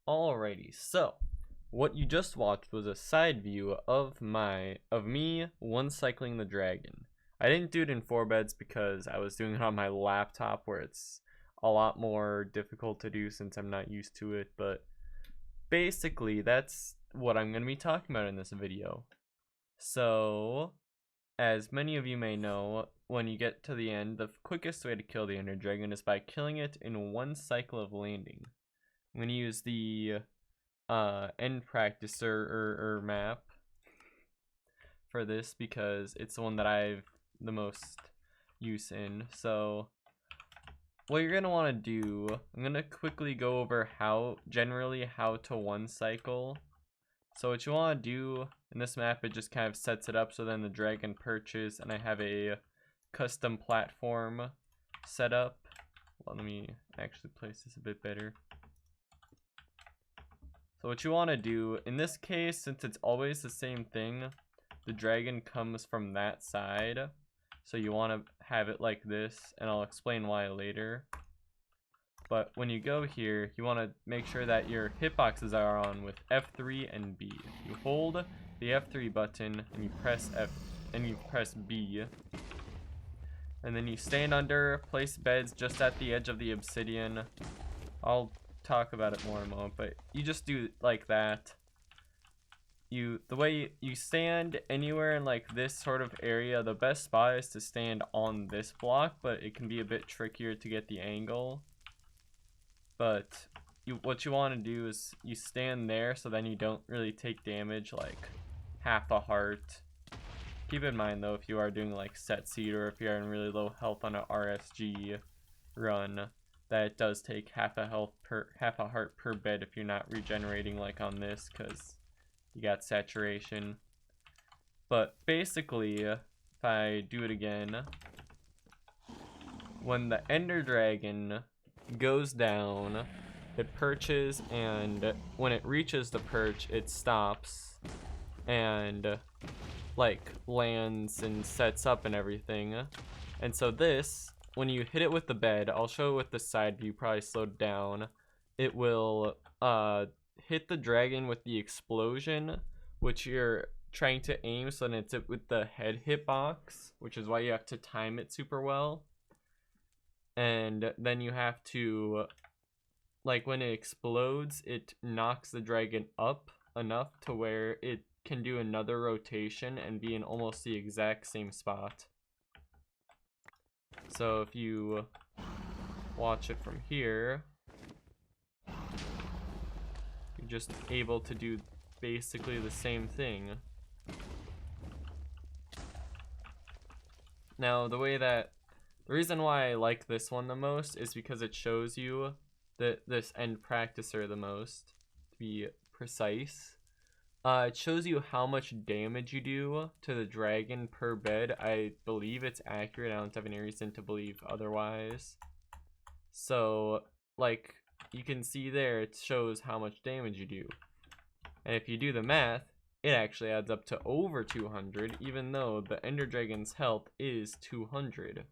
Alrighty, so what you just watched was a side view of me one cycling the dragon. I didn't do it in 4 beds because I was doing it on my laptop where it's a lot more difficult to do since I'm not used to it, but basically that's what I'm going to be talking about in this video. So, as many of you may know, when you get to the end, the quickest way to kill the Ender Dragon is by killing it in one cycle of landing. I'm going to use the end practicer or map for this because it's the one that I've the most use in. So what you're gonna want to do, I'm gonna quickly go over generally how to one cycle. So what you want to do in this map, it just kind of sets it up so then the dragon perches, and I have a custom platform set up. Well, let me actually place this a bit better. So what you want to do, in this case, since it's always the same thing, the dragon comes from that side. So you want to have it like this, and I'll explain why later. But when you go here, you want to make sure that your hitboxes are on with F3 and B. You hold the F3 button and you press B. And then you stand under, place beds just at the edge of the obsidian. I'll talk about it more in a moment, but you just do like that. The way you stand anywhere in like this sort of area, the best spot is to stand on this block, but it can be a bit trickier to get the angle. But what you want to do is you stand there so then you don't really take damage, like half a heart. Keep in mind though, if you are doing like set seed or if you're in really low health on a RSG run, that it does take half a heart per bed if you're not regenerating like on this, because you got saturation. But basically, if I do it again, when the Ender Dragon goes down, it perches, and when it reaches the perch, it stops and like lands and sets up and everything. And so this, when you hit it with the bed, I'll show it with the side view, probably slowed down. It will hit the dragon with the explosion, which you're trying to aim, so then it's with the head hitbox, which is why you have to time it super well. And then you have to, like when it explodes, it knocks the dragon up enough to where it can do another rotation and be in almost the exact same spot. So if you watch it from here, you're just able to do basically the same thing. Now the reason why I like this one the most is because it shows you this end practicer the most, to be precise. It shows you how much damage you do to the dragon per bed. I believe it's accurate. I don't have any reason to believe otherwise. So, like, you can see there, it shows how much damage you do. And if you do the math, it actually adds up to over 200, even though the Ender Dragon's health is 200.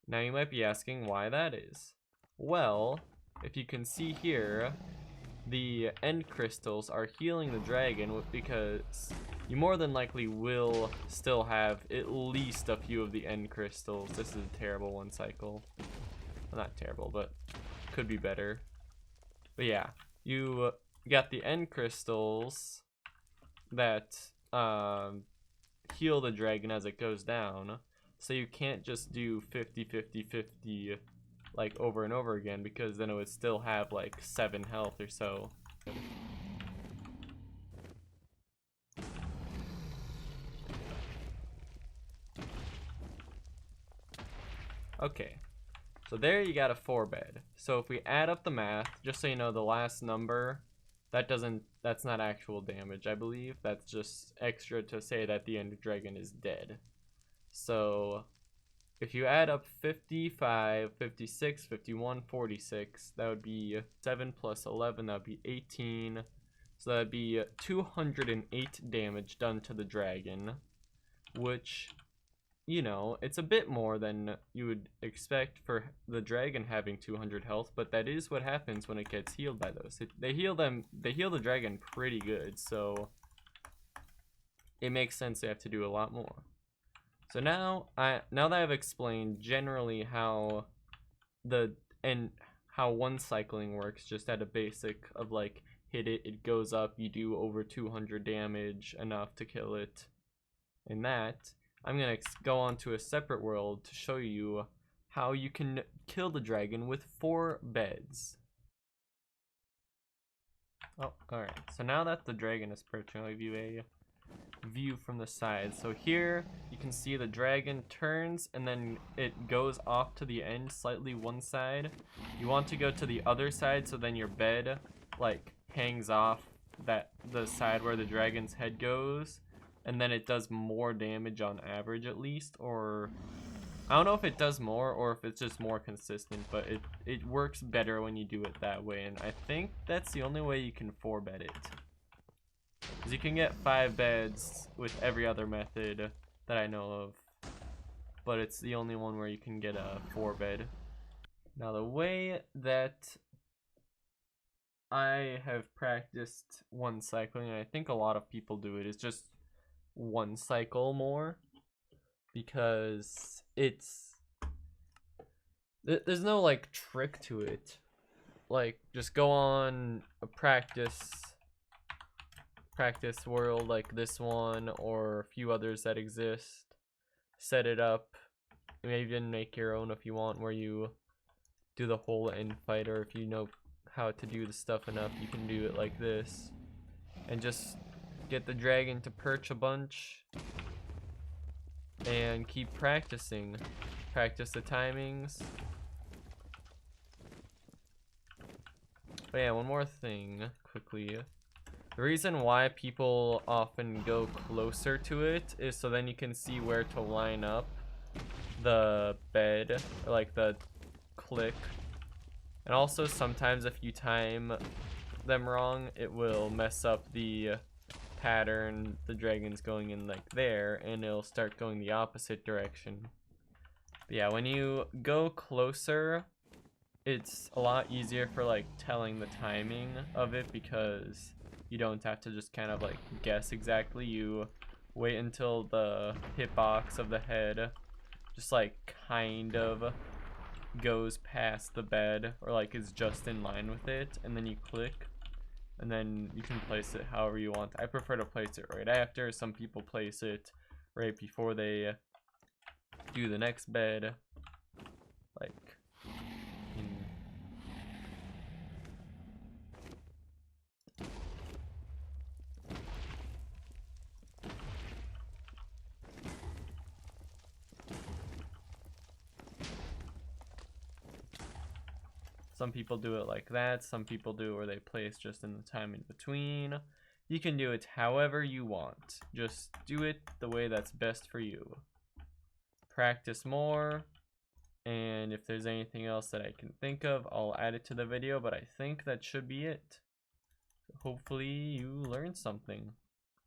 Now you might be asking why that is. Well, if you can see here, the end crystals are healing the dragon because you more than likely will still have at least a few of the end crystals. This is a terrible one cycle. Well, not terrible, but could be better. But yeah, you got the end crystals that heal the dragon as it goes down. So you can't just do 50, 50, 50 like over and over again, because then it would still have like 7 health or so. Okay, so there you got a 4-bed. So if we add up the math, just so you know, the last number, that's not actual damage, I believe. That's just extra to say that the Ender Dragon is dead. So if you add up 55, 56, 51, 46, that would be 7 plus 11, that would be 18. So that would be 208 damage done to the dragon, which, you know, it's a bit more than you would expect for the dragon having 200 health, but that is what happens when it gets healed by those. They heal the dragon pretty good, so it makes sense they have to do a lot more. So now that I've explained generally how how one cycling works, just at a basic of like hit it, it goes up, you do over 200 damage, enough to kill it, and that, I'm gonna go on to a separate world to show you how you can kill the dragon with 4 beds. Oh, alright. So now that the dragon is perched, I'll give you a view from the side. So here you can see the dragon turns and then it goes off to the end slightly one side. You want to go to the other side so then your bed like hangs off the side where the dragon's head goes, and then it does more damage on average at least, or I don't know if it does more or if it's just more consistent, but it works better when you do it that way, and I think that's the only way you can 4-bed it. Because you can get 5 beds with every other method that I know of, but it's the only one where you can get a 4-bed. Now the way that I have practiced one cycling, and I think a lot of people do it, is just one cycle more, because there's no like trick to it. Like, just go on a practice world like this one or a few others that exist, set it up, maybe even make your own if you want, where you do the whole end fight, or if you know how to do the stuff enough, you can do it like this and just get the dragon to perch a bunch and keep practicing. Practice the timings. But yeah, one more thing quickly. The reason why people often go closer to it is so then you can see where to line up the bed, or like the click. And also sometimes if you time them wrong, it will mess up the pattern the dragon's going in like there, and it'll start going the opposite direction. But yeah, when you go closer, it's a lot easier for like telling the timing of it, because you don't have to just kind of like guess exactly. You wait until the hitbox of the head just like kind of goes past the bed, or like is just in line with it, and then you click, and then you can place it however you want. I prefer to place it right after. Some people place it right before they do the next bed, like some people do it like that. Some people do it where they place just in the time in between. You can do it however you want. Just do it the way that's best for you. Practice more, and if there's anything else that I can think of, I'll add it to the video, but I think that should be it. Hopefully you learned something.